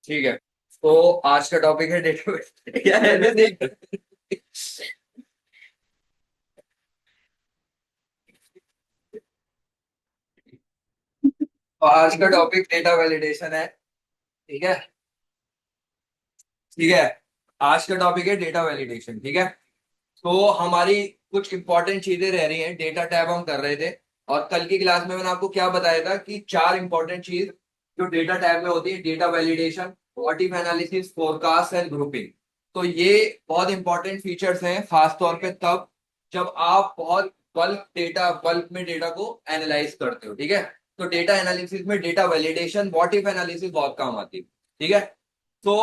ठीक है। तो आज का टॉपिक है डेटाबेस क्या है ना देख। तो आज का टॉपिक डेटा वैलिडेशन है। ठीक है। ठीक है। आज का टॉपिक है डेटा वैलिडेशन। ठीक है। तो हमारी कुछ इंपॉर्टेंट चीजें रह रही हैं। डेटा टैब हम कर रहे थे और कल की क्लास में मैंने आपको क्या बताया था कि चार इंपॉर्टेंट चीज जो डेटा टैब में होती है: data validation, what if analysis, forecast and grouping. तो ये बहुत इंपॉर्टेंट फीचर्स हैं, खास तौर पे तब जब आप बहुत बल्क में डेटा को एनालाइज करते हो। ठीक है। तो डेटा एनालिसिस में data validation, what if analysis बहुत काम आती है। ठीक है। तो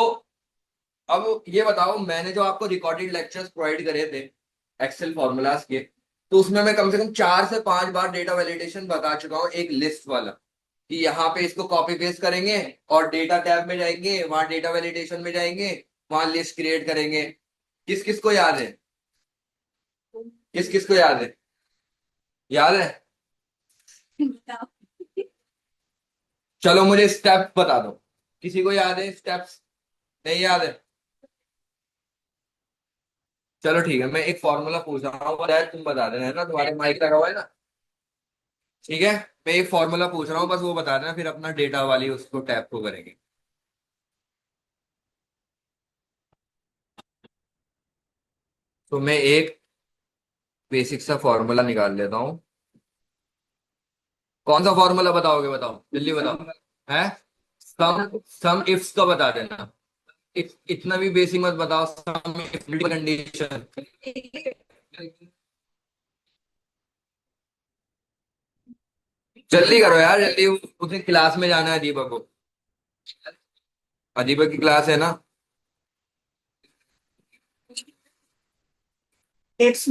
अब ये बताओ, मैंने जो आपको रिकॉर्डेड लेक्चर्स प्रोवाइड करे थे एक्सेल फॉर्मूलाज के, तो उसमें मैं कम से कम 4 से 5 बार डेटा वैलिडेशन बता चुका हूँ, एक लिस्ट वाला, कि यहाँ पे इसको कॉपी पेस्ट करेंगे और डेटा टैब में जाएंगे, वहां डेटा वैलिडेशन में जाएंगे, वहां लिस्ट क्रिएट करेंगे। किस किस को याद है? किस किस को याद है? याद है? चलो मुझे स्टेप बता दो। किसी को याद है स्टेप्स? नहीं याद है? चलो ठीक है, मैं एक फॉर्मूला पूछ रहा हूँ, शायद तुम बता देना, है ना? तुम्हारे माइक लगा हुआ है ना? ठीक है। मैं एक फॉर्मूला पूछ रहा हूँ, बस वो बता देना, फिर अपना डेटा वाली उसको टैप को करेंगे। तो मैं एक बेसिक सा फॉर्मूला निकाल लेता हूँ। कौन सा फॉर्मूला बताओगे? बताओ जल्दी बताओ। है? सम इफ्स का बता देना। इतना भी बेसिक मत बताओ। सम इफ कंडीशन। जल्दी करो यार, जल्दी। उसे क्लास में जाना है, दीपक को। दीपक की क्लास है ना? इट्स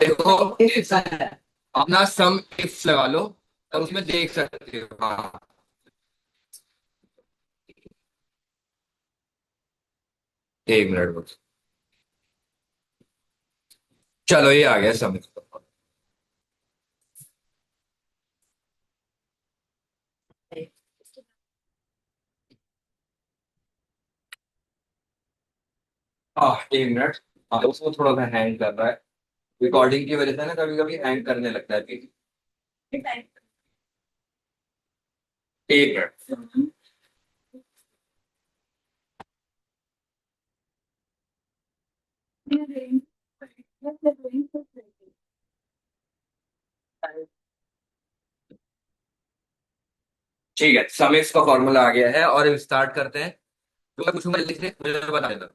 देखो, अपना सम इफ्स लगा लो, तब उसमें देख सकते हो। हाँ, 1 मिनट बस। चलो ये आ गया सम। हाँ, 1 मिनट। हाँ, उसको थोड़ा सा हैंग कर रहा है। रिकॉर्डिंग की वजह से ना कभी कभी हैंग करने लगता है पेज। 1 मिनट। ठीक है, समेश का फॉर्मूला आ गया है और स्टार्ट करते हैं। तो मैं पूछूंगा, जल्दी से मुझे बता देना।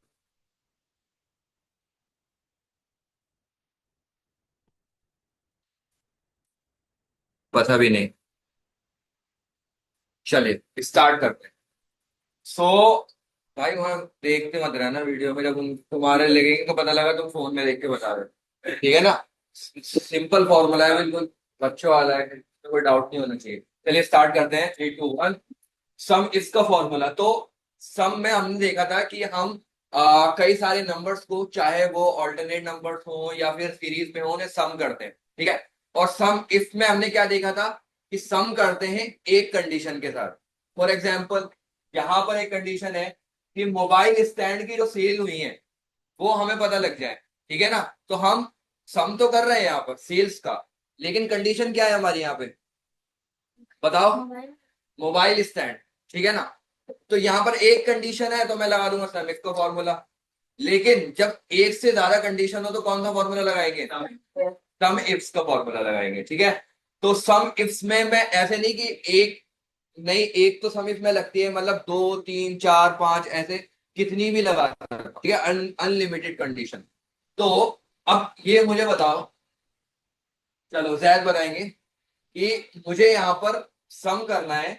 बस अभी नहीं। चलिए स्टार्ट करते हैं। सो भाई, वहां देखते मत रहना वीडियो में, जब तुम्हारे लगेंगे तो पता लगा तुम फोन में देख के बता रहे हो। ठीक है ना? सिंपल फॉर्मूला है बिल्कुल, बच्चों वाला है, तो कोई डाउट नहीं होना चाहिए। चलिए स्टार्ट करते हैं, 3 2 1। सम इसका फॉर्मूला तो, सम में हमने देखा था कि हम कई सारे नंबर्स को, चाहे वो ऑल्टरनेट नंबर्स हो या फिर सीरीज में हो, उन्हें सम करते हैं। ठीक है। और सम इफ में हमने क्या देखा था कि सम करते हैं एक कंडीशन के साथ। फॉर एग्जाम्पल, यहां पर एक कंडीशन है कि मोबाइल स्टैंड की जो सेल हुई है वो हमें पता लग जाए। ठीक है ना? तो हम सम तो कर रहे हैं यहाँ पर सेल्स का, लेकिन कंडीशन क्या है हमारी यहाँ पे? बताओ। Mobile stand. ठीक है ना? तो यहां पर एक कंडीशन है तो मैं लगा दूंगा सम इफ का फॉर्मूला। लेकिन जब एक से ज्यादा कंडीशन हो तो कौन सा फॉर्मूला लगाएंगे? सम इफ्स का फॉर्मूला लगाएंगे। ठीक है। तो सम इफ्स में मैं ऐसे नहीं कि एक, नहीं, एक तो सम इफ में लगती है, मतलब 2 3 4 5 ऐसे कितनी भी लगा सकते हो। ठीक है, अनलिमिटेड कंडीशन। तो अब ये मुझे बताओ, चलो जैद बताएंगे कि मुझे यहां पर सम करना है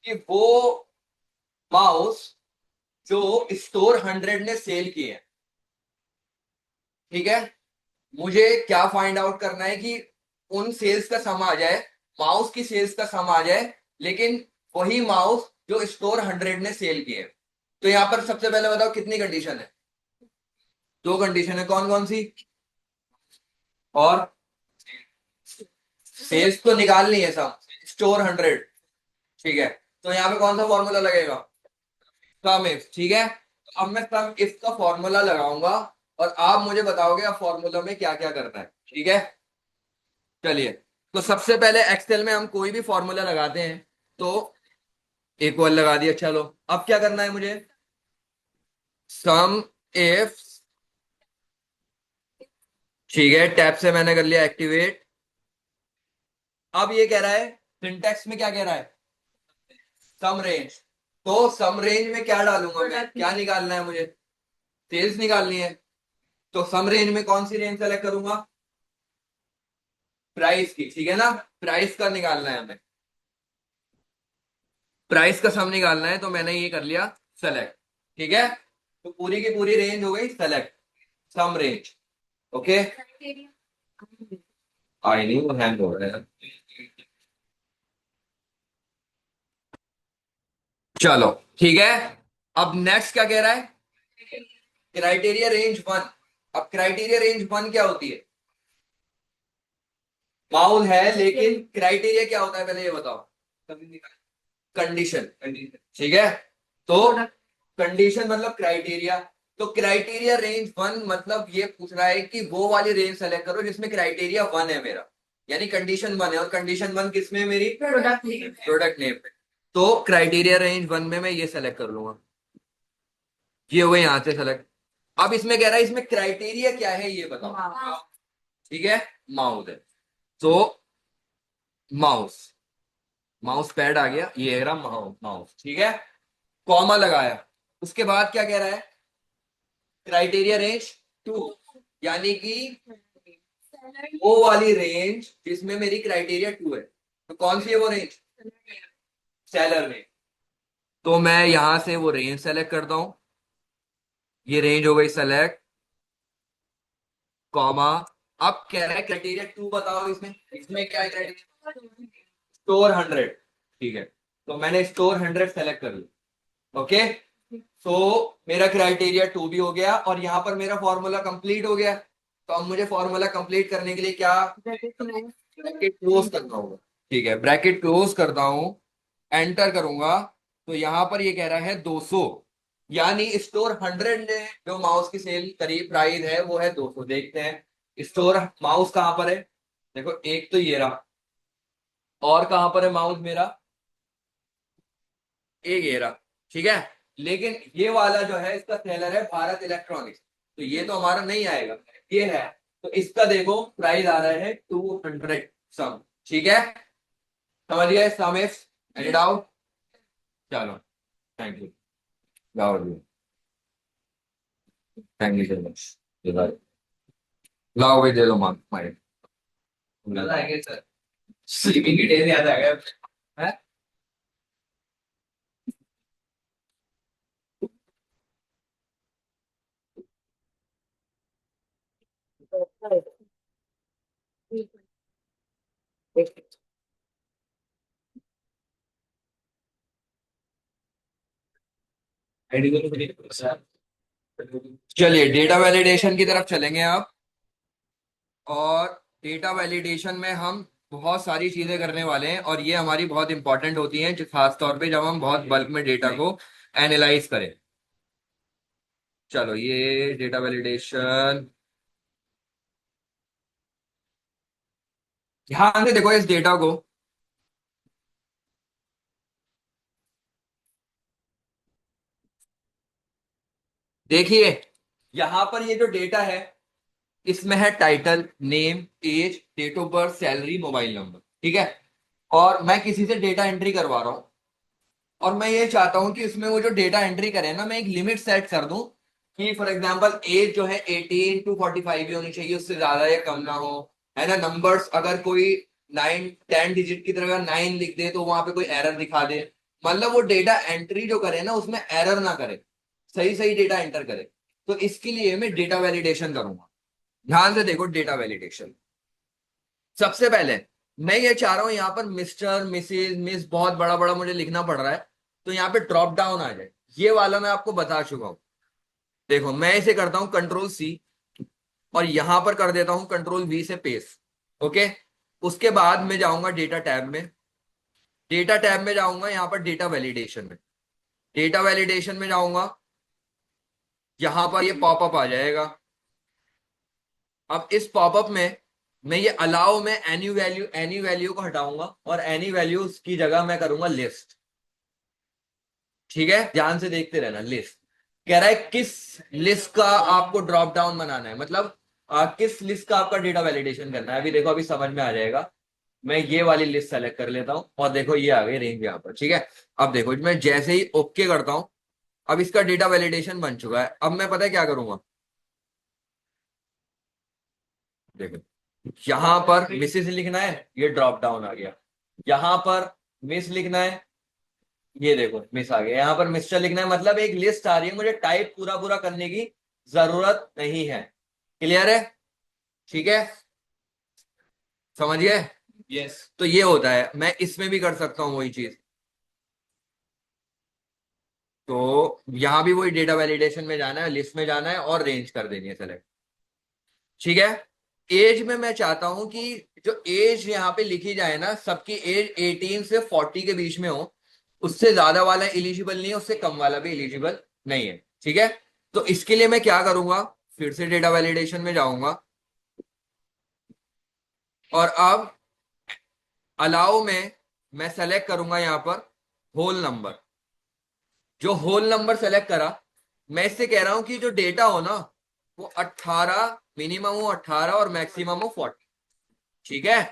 कि वो माउस जो स्टोर 100 ने सेल किए हैं। ठीक है। मुझे क्या फाइंड आउट करना है कि उन सेल्स का सम आ जाए, माउस की सेल्स का सम आ जाए, लेकिन वही माउस जो स्टोर 100 ने सेल किए। तो यहां पर सबसे पहले बताओ कितनी कंडीशन है? 2 कंडीशन है, कौन कौन सी? और सेल्स तो निकालनी है सब, स्टोर 100, ठीक है। तो यहाँ पे कौन सा फॉर्मूला लगेगा, सम इफ, ठीक है। तो अब मैं सम इफ का फॉर्मूला लगाऊंगा और आप मुझे बताओगे अब फॉर्मूला में क्या क्या करना है, ठीक है। चलिए, तो सबसे पहले एक्सेल में हम कोई भी फॉर्मूला लगाते हैं तो इक्वल लगा दिया, चलो अब क्या करना है मुझे, सम इफ, ठीक है, टैब से मैंने कर लिया एक्टिवेट। अब ये कह रहा है सिंटेक्स में क्या कह रहा है, सम रेंज। तो सम रेंज में क्या डालूंगा मैं, क्या निकालना है मुझे, सेल्स निकालनी है। तो सम रेंज में कौन सी रेंज सेलेक्ट करूंगा, प्राइस की, ठीक है ना, प्राइस का निकालना है हमें, प्राइस का सम निकालना है, तो मैंने ये कर लिया सेलेक्ट, ठीक है। तो पूरी की पूरी रेंज हो गई सेलेक्ट, सम रेंज, ओके। आई नहीं, वो हैंग हो रहा है। चलो, ठीक है। अब नेक्स्ट क्या कह रहा है, क्राइटेरिया रेंज वन। अब क्राइटेरिया रेंज वन क्या होती है, माउल है, लेकिन क्राइटेरिया क्या होता है पहले ये बताओ, कंडीशन, ठीक है। तो कंडीशन मतलब क्राइटेरिया। तो क्राइटेरिया रेंज वन मतलब ये पूछ रहा है कि वो वाली रेंज सेलेक्ट करो जिसमें क्राइटेरिया वन है मेरा, यानी कंडीशन वन है, और कंडीशन वन किसमें है मेरी, प्रोडक्ट नेम पे। तो क्राइटेरिया रेंज वन में मैं ये सेलेक्ट कर लूंगा, ये हुए यहां से सेलेक्ट। अब इसमें कह रहा है इसमें क्राइटेरिया क्या है ये बताओ, ठीक है, माउस है। तो माउस, माउस पैड आ गया, ये रहा माउस, माउस, ठीक है, कॉमा लगाया। उसके बाद क्या कह रहा है, क्राइटेरिया रेंज टू, यानी कि वो वाली रेंज जिसमें मेरी क्राइटेरिया टू है। तो कौन सी है वो रेंज, सेलर रेंज। तो मैं यहां से वो रेंज सेलेक्ट करता हूं, ये रेंज हो गई सेलेक्ट, कॉमा। अब कह रहा है क्राइटेरिया टू बताओ, इसमें इसमें क्या है क्राइटेरिया, स्टोर 100, ठीक है। तो मैंने स्टोर 100 सेलेक्ट कर लिया, ओके। तो मेरा क्राइटेरिया टू भी हो गया और यहां पर मेरा फॉर्मूला कंप्लीट हो गया। तो अब मुझे फॉर्मूला कंप्लीट करने के लिए क्या, ब्रैकेट क्लोज करना होगा, ठीक है, ब्रैकेट क्लोज करता हूं, एंटर करूंगा। तो यहां पर ये कह रहा है 200, यानी स्टोर 100 ने जो माउस की सेल करीब प्राइस है वो है 200। देखते हैं स्टोर माउस कहां पर है, देखो एक तो ये रहा, और कहां पर है माउस मेरा, एक ये रहा, ठीक है। लेकिन ये वाला जो है इसका सेलर है भारत इलेक्ट्रॉनिक्स, तो ये तो हमारा नहीं आएगा, ये है। तो इसका देखो प्राइस आ रहा है 200 सम, ठीक है। समझ गए, सम इफ, एनी डाउट, चलो, थैंक यू, लाओ जी, थैंक यू सो मच, लाओ भाई दे दो मार्क माइक, आएंगे सर, स्लीपिंग की डेज याद आ गया है? चलिए डेटा वैलिडेशन की तरफ चलेंगे आप। और डेटा वैलिडेशन में हम बहुत सारी चीजें करने वाले हैं और ये हमारी बहुत इंपॉर्टेंट होती हैं, जो खास तौर पे जब हम बहुत बल्क में डेटा को एनालाइज करें। चलो ये डेटा वैलिडेशन, ध्यान से देखो इस डेटा को, देखिए यहां पर ये जो डेटा है इसमें है title, name, age, date of birth, salary, mobile number, ठीक है। और मैं किसी से डेटा एंट्री करवा रहा हूं और मैं ये चाहता हूं कि उसमें वो जो डेटा एंट्री करे ना, मैं एक लिमिट सेट कर दूं कि फॉर एग्जांपल एज जो है 18 to 45 ही होनी चाहिए, उससे ज्यादा या कम ना हो, है ना। नंबर्स अगर कोई 9 10 डिजिट की तरह 9 लिख दे तो वहां पे कोई एरर दिखा दे, मतलब वो डेटा एंट्री जो करे ना उसमें एरर ना करे, सही सही डेटा एंटर करे। तो इसके लिए मैं डेटा वैलिडेशन करूंगा। ध्यान से देखो डेटा वैलिडेशन, सबसे पहले मैं ये चाह रहा हूं यहाँ पर मिस्टर, मिसिस, मिस बहुत बड़ा बड़ा मुझे लिखना पड़ रहा है, तो यहाँ पे ड्रॉप डाउन आ जाए, ये वाला मैं आपको बता चुका हूं। देखो मैं इसे करता हूं कंट्रोल सी और यहां पर कर देता हूं कंट्रोल वी से पेस्ट, ओके। उसके बाद मैं जाऊंगा डेटा टैब में। डेटा टैब में जाऊंगा यहां पर डेटा वैलिडेशन में। डेटा वैलिडेशन में जाऊंगा, यहां पर ये पॉपअप आ जाएगा। अब इस पॉपअप में मैं ये अलाउ में एनी वैल्यू को हटाऊंगा और एनी वैल्यूज की जगह मैं करूंगा लिस्ट। ठीक है, ध्यान से देखते रहना। लिस्ट कह रहा है किस लिस्ट का आपको ड्रॉप डाउन बनाना है, मतलब किस लिस्ट का आपका डेटा वैलिडेशन करना है। अभी देखो, अभी समझ में आ जाएगा। मैं ये वाली लिस्ट सेलेक्ट कर लेता हूं और देखो ये आ गई रेंज यहाँ पर। ठीक है, अब देखो मैं जैसे ही ओके करता हूं, अब इसका डेटा वैलिडेशन बन चुका है। अब मैं पता है क्या करूंगा, देखो यहां पर मिसेस लिखना है, ये ड्रॉप डाउन आ गया। यहां पर मिस लिखना है, ये देखो मिस आ गया। यहां पर मिस्टर लिखना है, मतलब एक लिस्ट आ रही है, मुझे टाइप पूरा पूरा करने की जरूरत नहीं है। क्लियर है? ठीक है, समझ गए? यस। तो ये होता है, मैं इसमें भी कर सकता हूं वही चीज। तो यहां भी वही डेटा वैलिडेशन में जाना है, लिस्ट में जाना है और रेंज कर देनी है सेलेक्ट। ठीक है। एज में मैं चाहता हूं कि जो एज यहाँ पे लिखी जाए ना, सबकी एज 18 से 40 के बीच में हो। उससे ज्यादा वाला एलिजिबल नहीं है, उससे कम वाला भी एलिजिबल नहीं है। ठीक है, तो इसके लिए मैं क्या करूंगा, फिर से डेटा वैलिडेशन में जाऊंगा और अब अलाउ में मैं सेलेक्ट करूंगा यहां पर होल नंबर। जो होल नंबर सेलेक्ट करा, मैं इससे कह रहा हूं कि जो डेटा हो ना वो 18, मिनिमम हो 18 और मैक्सिमम हो 40। ठीक है,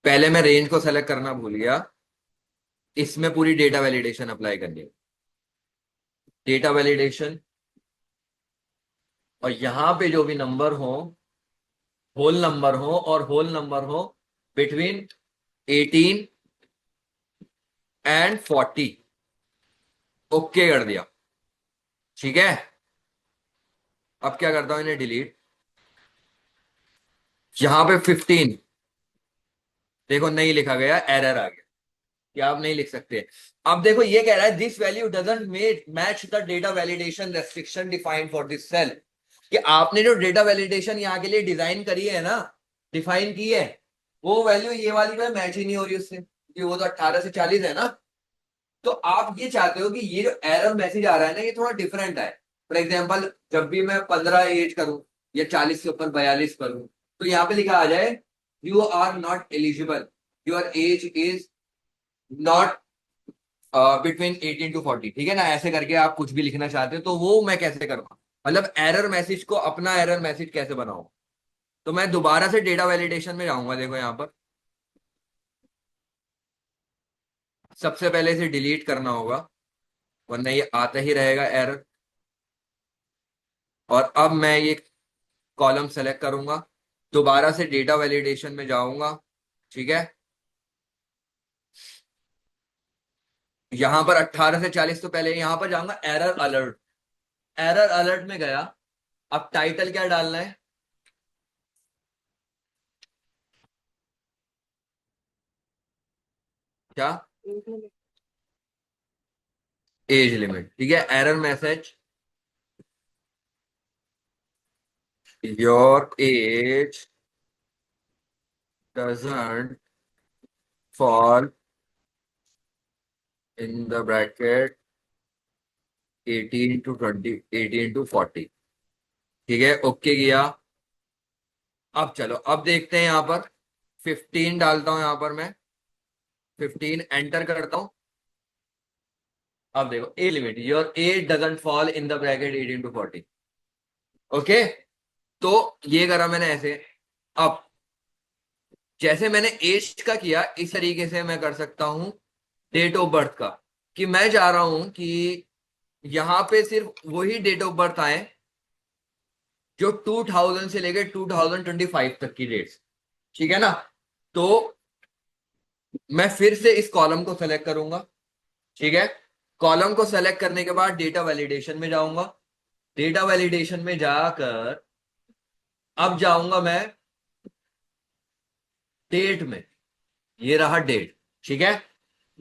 पहले मैं रेंज को सेलेक्ट करना भूल गया। इसमें पूरी डेटा वैलिडेशन अप्लाई करनी है। डेटा वैलिडेशन, और यहां पे जो भी नंबर हो, होल नंबर हो, और होल नंबर हो बिटवीन 18 एंड 40। ओके कर दिया। ठीक है, अब क्या करता हूं, इन्हें डिलीट। यहां पे 15 देखो नहीं लिखा गया, एरर आ गया कि आप नहीं लिख सकते। अब देखो ये कह रहा है this value doesn't match the data validation restriction defined for this cell. कि आपने जो डेटा वैलिडेशन यहाँ के लिए डिजाइन करी है ना, डिफाइन की है, वो वैल्यू ये वाली में मैच ही नहीं हो रही उससे, क्योंकि वो तो 18 से 40 है ना। तो आप ये चाहते हो कि ये जो एरर मैसेज आ रहा है ना, ये थोड़ा डिफरेंट है। फॉर एग्जाम्पल, जब भी मैं 15 एज करूं या 40 से ऊपर 42 करूं, तो यहाँ पे लिखा आ जाए you are not eligible, your age is not between 18 to 40। ठीक है ना, ऐसे करके आप कुछ भी लिखना चाहते हो, तो वो मैं कैसे करूँगा, मतलब एरर मैसेज को अपना एरर मैसेज कैसे बनाऊं। तो मैं दोबारा से डेटा वैलिडेशन में जाऊंगा। देखो यहाँ पर सबसे पहले इसे डिलीट करना होगा, वरना ये आता ही रहेगा एरर। और अब मैं ये कॉलम सेलेक्ट करूंगा, दोबारा से डेटा वैलिडेशन में जाऊंगा। ठीक है, यहां पर 18 से 40, तो पहले यहां पर जाऊंगा एरर अलर्ट। एरर अलर्ट में गया। अब टाइटल क्या डालना है, क्या, एज लिमिट। ठीक है, error message, your age doesn't fall in the bracket 18 to 20, 18 to 40। ठीक है, ओके किया। अब चलो, अब देखते हैं यहां पर 15 डालता हूं, यहां पर मैं 15 एंटर करता हूं। अब देखो a limit, your age doesn't fall in the bracket 18 to 40। Okay, तो ये करा मैंने ऐसे। अब जैसे मैंने एज का किया, इस तरीके से मैं कर सकता हूं डेट ऑफ बर्थ का। कि मैं चाह रहा हूं कि यहां पे सिर्फ वही डेट ऑफ बर्थ आए जो 2000 से लेकर 2025 तक की डेट्स। ठीक है ना, तो मैं फिर से इस कॉलम को सेलेक्ट करूंगा। ठीक है, कॉलम को सेलेक्ट करने के बाद डेटा वैलिडेशन में जाऊंगा। डेटा वैलिडेशन में जाकर अब जाऊंगा मैं डेट में। ये रहा डेट। ठीक है,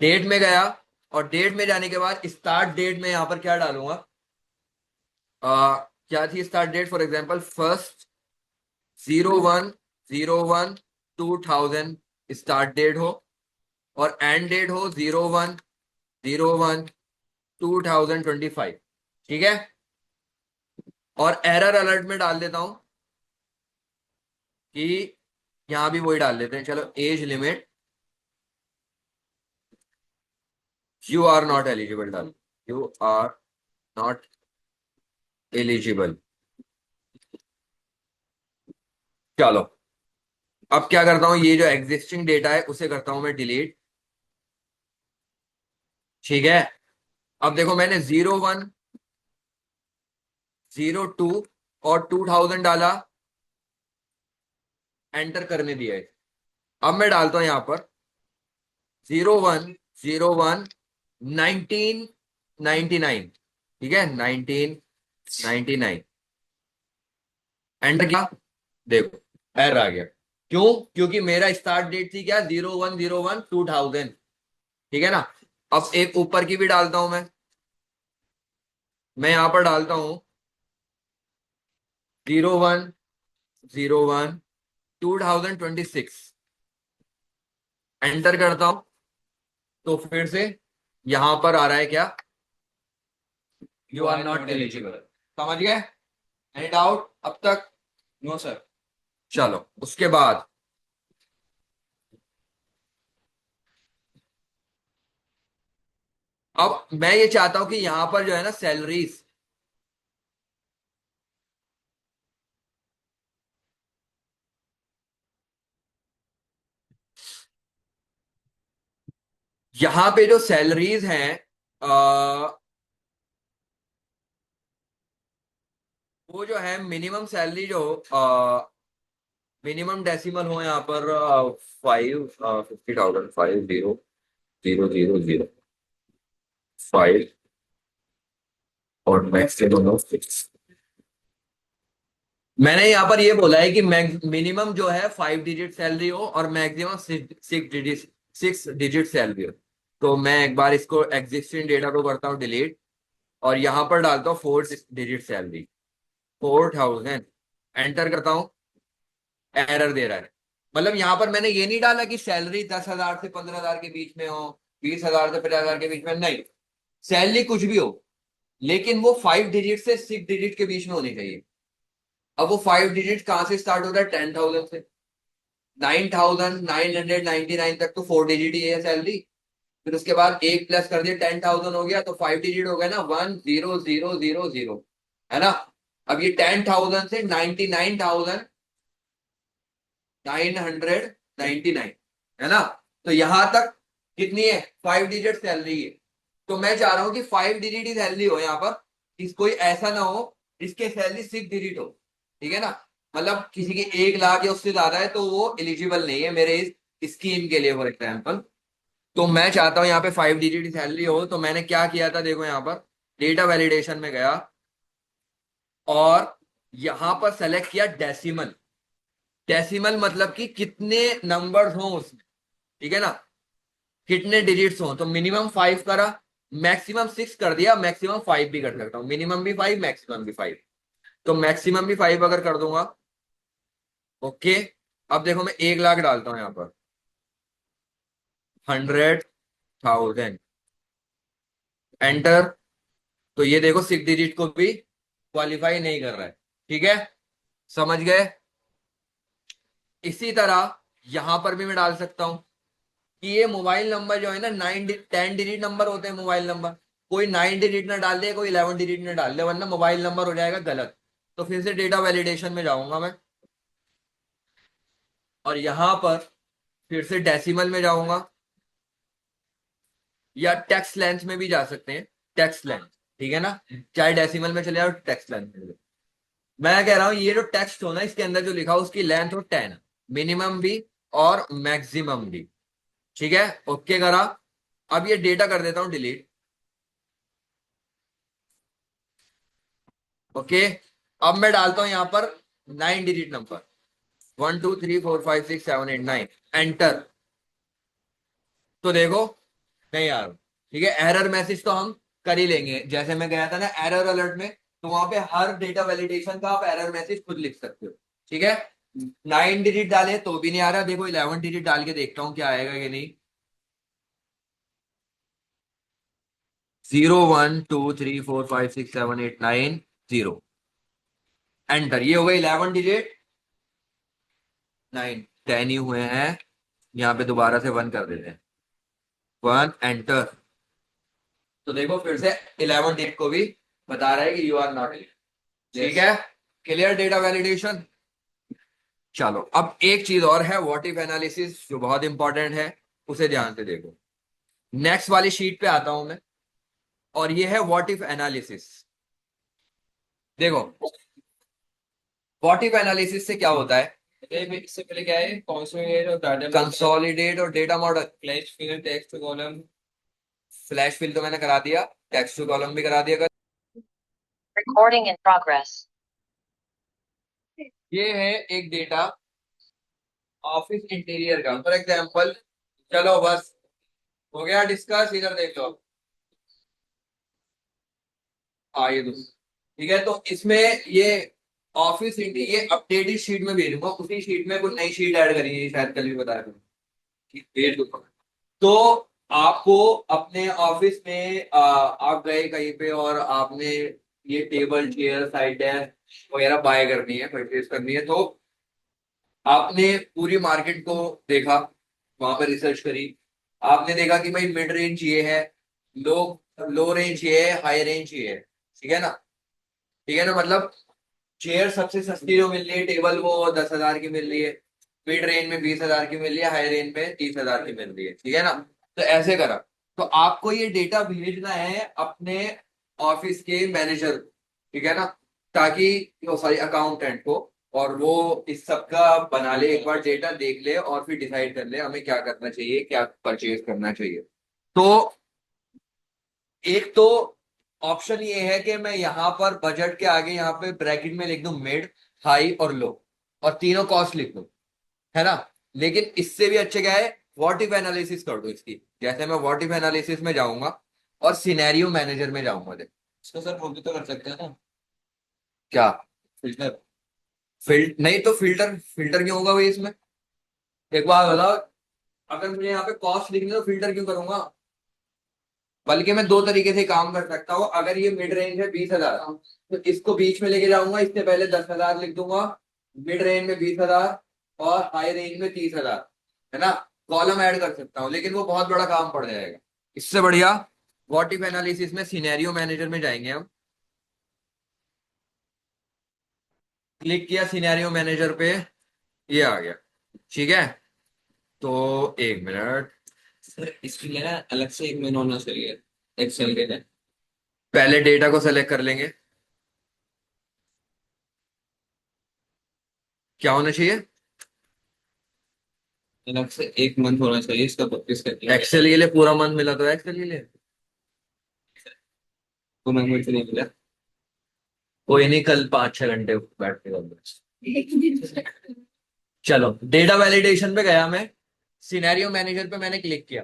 डेट में गया, और डेट में जाने के बाद स्टार्ट डेट में यहां पर क्या डालूंगा, क्या थी start date, for example 1/01/01/2000 start date हो, और एंड डेट हो 01/01/2025। ठीक है, और एरर अलर्ट में डाल देता हूं कि यहां भी वही डाल देते हैं, चलो age limit you are not eligible डाल, यू आर नॉट एलिजिबल। चलो, अब क्या करता हूं, ये जो एग्जिस्टिंग डेटा है उसे करता हूं मैं डिलीट। ठीक है, अब देखो मैंने 01/02 और 2000 डाला, एंटर करने दिया है। अब मैं डालता हूं यहां पर 01/01/1999। ठीक है, 1999, एंटर किया, देखो एरर आ गया। क्यों? क्योंकि मेरा स्टार्ट डेट थी क्या, 01/01/2000। ठीक है ना। अब एक ऊपर की भी डालता हूं मैं यहां पर डालता हूं 01/01/2026, एंटर करता हूं, तो फिर से यहां पर आ रहा है क्या, यू आर नॉट एलिजिबल। समझ गए? एनी डाउट अब तक? No sir. चलो उसके बाद अब मैं ये चाहता हूं कि यहां पर जो है ना सैलरीज, यहां पे जो सैलरीज हैं, वो जो है मिनिमम सैलरी जो मिनिमम डेसिमल हो यहाँ पर 50,000, 50,000,005, और मैक्सिमम ऑफ 6। मैंने यहाँ पर ये बोला है कि मिनिमम जो है 5 डिजिट सैलरी हो और मैक्सिमम 6 डिजिट सैलरी हो। तो मैं एक बार इसको एग्जिस्टिंग डेटा को करता हूँ डिलीट, और यहां पर डालता हूँ 4 डिजिट सैलरी, 4000, एंटर करता हूँ, एरर दे रहा है। मतलब यहां पर मैंने ये नहीं डाला कि सैलरी 10,000 से 15,000 के बीच में हो, 20,000 से 50,000 के बीच में, नहीं, सैलरी कुछ भी हो, लेकिन वो 5 डिजिट से 6 डिजिट के बीच में होनी चाहिए। अब वो 5 डिजिट कहाँ से स्टार्ट होता है, 10,000 से। 9,999 तक तो 4 डिजिट ही है सैलरी। फिर उसके बाद एक प्लस कर दिया, 10,000 हो गया, तो 5 डिजिट हो गया ना, 10000, है ना। अब ये 10,000 से 99,999, है ना। तो यहां तक कितनी है, 5 डिजिट सैलरी है। तो मैं चाह रहा हूं कि 5 डिजिट ही सैलरी हो यहाँ पर, कि कोई ऐसा ना हो जिसके सैलरी 6 डिजिट हो। ठीक है ना। मतलब किसी की 1 लाख या उससे ज्यादा है तो वो एलिजिबल नहीं है मेरे इस स्कीम के लिए, फॉर एग्जाम्पल। तो मैं चाहता हूं यहाँ पे 5 डिजिट की सैलरी हो, तो मैंने क्या किया था, देखो यहाँ पर डेटा वैलिडेशन में गया, और यहां पर सेलेक्ट किया डेसिमल। डेसिमल मतलब कि कितने नंबर्स हों उसमें। ठीक है ना, कितने डिजिट्स हों, तो मिनिमम 5 करा, मैक्सिमम 6 कर दिया, मैक्सिमम 5 भी कर सकता हूँ, मिनिमम भी 5, मैक्सिमम भी 5। तो मैक्सिमम भी 5 अगर कर दूंगा, ओके। अब देखो मैं 1 लाख डालता हूं यहाँ पर, 100,000, एंटर। तो ये देखो 6 डिजिट को भी क्वालिफाई नहीं कर रहा है। ठीक है, समझ गए। इसी तरह यहां पर भी मैं डाल सकता हूं कि ये मोबाइल नंबर जो है ना, 10 डिजिट नंबर होते हैं मोबाइल नंबर। कोई 9 डिजिट ना डाल दे, कोई 11 डिजिट ना डाल दे, वरना मोबाइल नंबर हो जाएगा गलत। तो फिर से डेटा वैलिडेशन में जाऊंगा मैं, और यहां पर फिर से डेसिमल में जाऊंगा, या टेक्स्ट लेंथ में भी जा सकते हैं, टेक्स्ट लेंथ। ठीक है ना, चाहे डेसिमल में चले जाओ, टेक्स्ट लेंथ में चले। मैं कह रहा हूं ये जो टेक्स्ट हो ना, इसके अंदर जो लिखा हो उसकी लेंथ हो 10, मिनिमम भी और मैक्सिमम भी। ठीक है, ओके करा। अब ये डेटा कर देता हूं डिलीट, ओके। अब मैं डालता हूं यहां पर 9 डिजिट नंबर, 1 2 3 4 5 6 7 8 9, एंटर। तो देखो नहीं यार, ठीक है, एरर मैसेज तो हम कर ही लेंगे, जैसे मैं गया था ना एरर अलर्ट में, तो वहां पे हर डेटा वैलिडेशन का आप एरर मैसेज खुद लिख सकते हो। ठीक है, 9 डिजिट डाले तो भी नहीं आ रहा, देखो 11 डिजिट डाल के देखता हूँ क्या आएगा कि नहीं। 0 1 2 3 4 5 6 7 8 9 0, एंटर। ये हो गए 11 डिजिट, 9 10 ही हुए हैं। यहाँ पे दोबारा से 1 कर देते हैं, 1 एंटर। तो देखो फिर से 11 डिजिट को भी बता रहा है कि यू आर नॉट। ठीक है, क्लियर डेटा वैलिडेशन। चलो अब एक चीज और है, व्हाट इफ एनालिसिस, जो बहुत इंपॉर्टेंट है, उसे ध्यान से देखो। नेक्स्ट वाली शीट पे आता हूं मैं, और ये है व्हाट इफ एनालिसिस। देखो व्हाट इफ एनालिसिस से क्या होता है, इससे पहले क्या है, कंसोलिडेट और डाटा कंसोलिडेट और data model. Flash figure text column. Flash fill तो मैंने करा दिया, टेक्स्ट टू कॉलम भी करा दिया। Recording in progress. ये है एक डेटा ऑफिस इंटीरियर का, फॉर एग्जाम्पल। चलो बस हो गया डिस्कस, इधर देख लो। ये दो, ठीक है। तो इसमें ये ऑफिस ये अपडेटेड शीट में भेजूंगा, उसी शीट में कुछ नई शीट ऐड करी है, शायद कल भी बताया था। भेज दूंगा। तो आपको अपने ऑफिस में आप गए कहीं पे और आपने ये टेबल चेयर साइड डेस्क वगैरह बाय करनी है, परचेज करनी है, तो आपने पूरी मार्केट को देखा, वहां पर रिसर्च करी। आपने देखा कि भाई मिड रेंज ये है, लो लो रेंज ये है, हाई रेंज ये है। ठीक है ना, ठीक है ना, मतलब चेयर सबसे सस्ती जो मिल रही है, टेबल वो 10,000 की मिल रही है, मिड रेंज में 20,000 की मिल रही है, हाई रेंज में 30,000 की मिल रही है। ठीक है ना, तो ऐसे करा। तो आपको ये डेटा भेजना है अपने ऑफिस के मैनेजर को, ठीक है ना, ताकि वो सॉरी अकाउंटेंट को, और वो इस सब का बना ले, एक बार डेटा देख ले और फिर डिसाइड कर ले हमें क्या करना चाहिए, क्या परचेज करना चाहिए। तो एक तो ऑप्शन ये है कि मैं यहां पर बजट के आगे यहाँ पे ब्रैकेट में लिख दूं मिड, हाई और लो, और तीनों कॉस्ट लिख दूं, है ना। लेकिन इससे भी अच्छे क्या है, व्हाट इफ एनालिसिस कर दो इसकी। जैसे मैं व्हाट इफ एनालिसिस में जाऊंगा और सिनेरियो मैनेजर में जाऊंगा, देख। इसको सर वो भी तो कर सकते हैं ना, क्या फिल्टर। नहीं तो फिल्टर, फिल्टर क्यों होगा भाई इसमें, एक बार बताओ। अगर मुझे यहाँ पे कॉस्ट लिखनी है तो फिल्टर क्यों करूंगा। बल्कि मैं दो तरीके से काम कर सकता हूँ। अगर ये मिड रेंज है 20,000, तो इसको बीच में लेके जाऊंगा, इससे पहले 10,000 लिख दूंगा, मिड रेंज में 20,000 और हाई रेंज में 30,000, है ना। कॉलम ऐड कर सकता हूँ, लेकिन वो बहुत बड़ा काम पड़ जाएगा। इससे बढ़िया व्हाट इफ एनालिसिस में सिनेरियो मैनेजर में जाएंगे हम। क्लिक किया सिनेरियो मैनेजर पे, ये आ गया। ठीक है, तो एक मिनट, सर इसके लिए ना अलग से एक मेनू होना चाहिए एक्सेल के लिए। पहले डेटा को सेलेक्ट कर लेंगे। क्या होना चाहिए, अलग से एक मंथ होना चाहिए इसका, इसका एक्सेल के लिए पूरा मंथ मिला तो एक्सेल के लिए तो मैं मुझे नहीं मिला। कोई नहीं, कल 5-6 घंटे बैठ के कर लो। चलो डेटा वैलिडेशन पे गया मैं, सिनेरियो मैनेजर पे मैंने क्लिक किया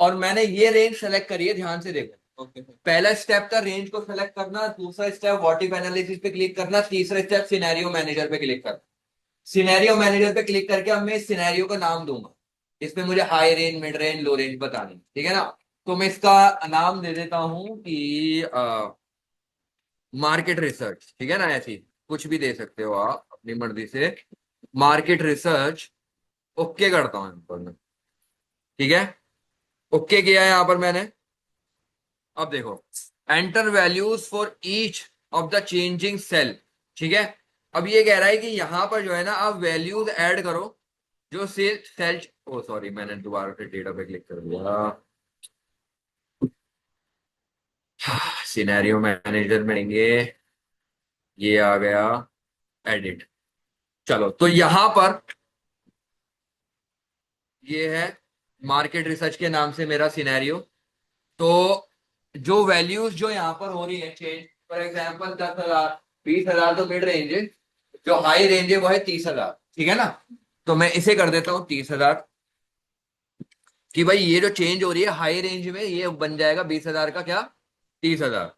और मैंने ये रेंज सेलेक्ट करी है, ध्यान से देखो। Okay sir. पहला स्टेप था रेंज को सेलेक्ट करना, दूसरा स्टेप व्हाट इफ एनालिसिस पे क्लिक करना, तीसरा स्टेप सिनेरियो मैनेजर पे क्लिक करना। सिनेरियो मैनेजर पे क्लिक करके अब मैं इस सिनेरियो का नाम दूंगा, इसमें मुझे हाई रेंज, मिड रेंज, लो रेंज बतानी, ठीक है ना। तो मैं इसका नाम दे देता हूं कि मार्केट रिसर्च, ठीक है ना, ऐसी कुछ भी दे सकते हो आप अपनी मर्जी से, मार्केट रिसर्च। ओके करता हूं इन पर मैं, ठीक है, ओके किया है यहां पर मैंने। अब देखो, enter values for each of the changing cell, ठीक है। अब ये कह रहा है कि यहां पर जो है ना, आप वैल्यूज ऐड करो जो सेल सेल, ओ सॉरी मैंने दोबारा से डेटा पे क्लिक कर दिया। सिनेरियो मैनेजर में आएंगे, ये आ गया एडिट। चलो तो यहां पर ये है मार्केट रिसर्च के नाम से मेरा सिनेरियो। तो जो वैल्यूज जो यहाँ पर हो रही है चेंज, फॉर एग्जाम्पल 10,000, 20,000 तो मिड रेंज है, जो हाई रेंज है वो है 30,000, ठीक है ना। तो मैं इसे कर देता हूँ 30,000, कि भाई ये जो चेंज हो रही है हाई रेंज में, ये बन जाएगा 20,000 का क्या, 30,000।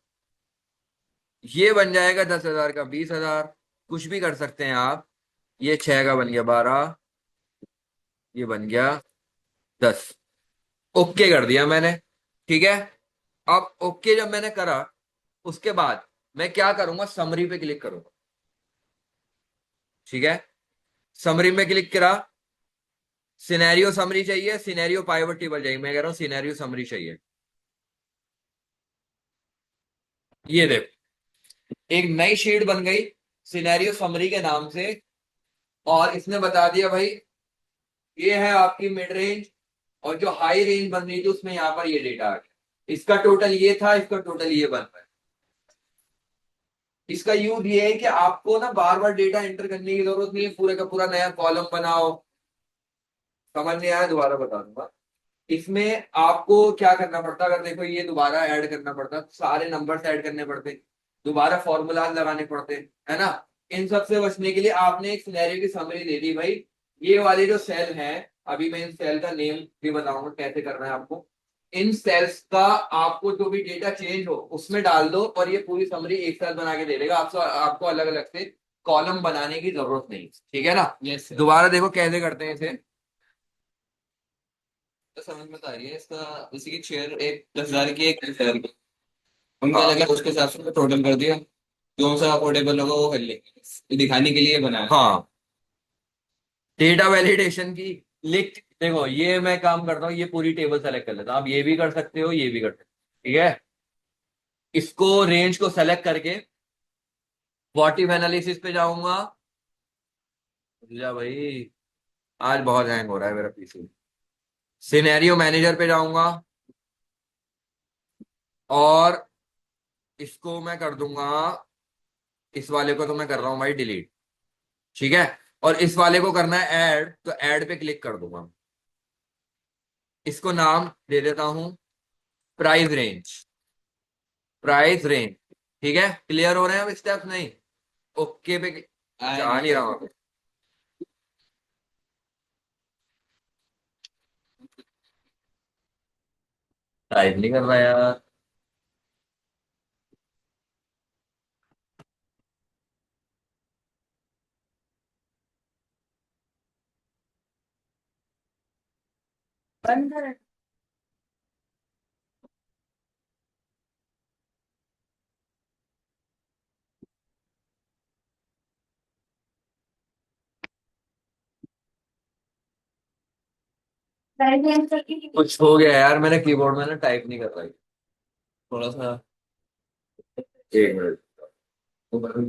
ये बन जाएगा 10,000 का 20,000, कुछ भी कर सकते हैं आप। ये 6 का बन गया 12, ये बन गया 10। ओके कर दिया मैंने। ठीक है। अब ओके जब मैंने करा, उसके बाद मैं क्या करूंगा, समरी पे क्लिक करूंगा। ठीक है। समरी में क्लिक करा। सिनेरियो समरी चाहिए, सिनेरियो पाइवट टेबल चाहिए, मैं कह रहा हूं सिनेरियो समरी चाहिए। ये देखो, एक नई शीट बन गई सिनेरियो समरी के नाम से। और इसने बता दिया भाई, ये है आपकी मिड रेंज, और जो हाई रेंज बन रही थी उसमें यहां पर ये डेटा आ गया। इसका टोटल ये था, इसका टोटल ये बन रहा है। इसका यूज ये है कि आपको ना बार बार डेटा एंटर करने की जरूरत नहीं है, पूरे का पूरा नया कॉलम बनाओ। समझ नहीं आया, दोबारा बता दूंगा। इसमें आपको क्या करना पड़ता, अगर देखो ये दोबारा ऐड करना पड़ता, सारे नंबर्स ऐड करने पड़ते, दोबारा फॉर्मूलाज लगाने पड़ते, है ना। इन सब से बचने के लिए आपने एक सिनेरियो की समरी दे दी भाई। ये वाले जो सेल हैं, अभी मैं इन सेल का नेम भी बताऊंगा कैसे करना है आपको। इन सेल्स का आपको जो भी डेटा चेंज हो उसमें डाल दो, और ये पूरी समरी एक साथ बना के दे देगा। आपको आपको अलग अलग से कॉलम बनाने की जरूरत नहीं। ठीक है ना। Yes sir. दोबारा देखो कैसे करते हैं इसे। तो समझ में तो आ रही है इसका। जैसे कि चेयर एक 10,000 की, एक 10,000 की, उनका हाँ लगा उसके हिसाब से टोटल कर दिया, जो सा अफोर्डेबल होगा वो कर लेंगे, ये दिखाने के लिए बनाया। हाँ, डेटा वैलिडेशन की लिख। देखो ये मैं काम करता हूँ, ये पूरी टेबल सेलेक्ट कर लेता हूँ। आप ये भी कर सकते हो, ये भी कर सकते हो। ठीक है। इसको रेंज को सेलेक्ट करके व्हाट इफ एनालिसिस पे जाऊंगा। जा भाई, आज बहुत हैंग हो रहा है मेरा पीसी। सिनेरियो मैनेजर पे जाऊंगा, और इसको मैं कर दूंगा, इस वाले को तो मैं कर रहा हूं भाई डिलीट। ठीक है। और इस वाले को करना है ऐड, तो ऐड पे क्लिक कर दूंगा। इसको नाम दे देता हूं प्राइस रेंज। Price range. ठीक है, क्लियर हो रहे हैं अब स्टेप्स नहीं? ओके पे आया जा नहीं नहीं रहा सर। हूं। टाइप नहीं कर रहा यार। बंद कर। कुछ हो गया यार, मैंने कीबोर्ड में ना टाइप नहीं कर रहा। थोड़ा सा एक मिनट।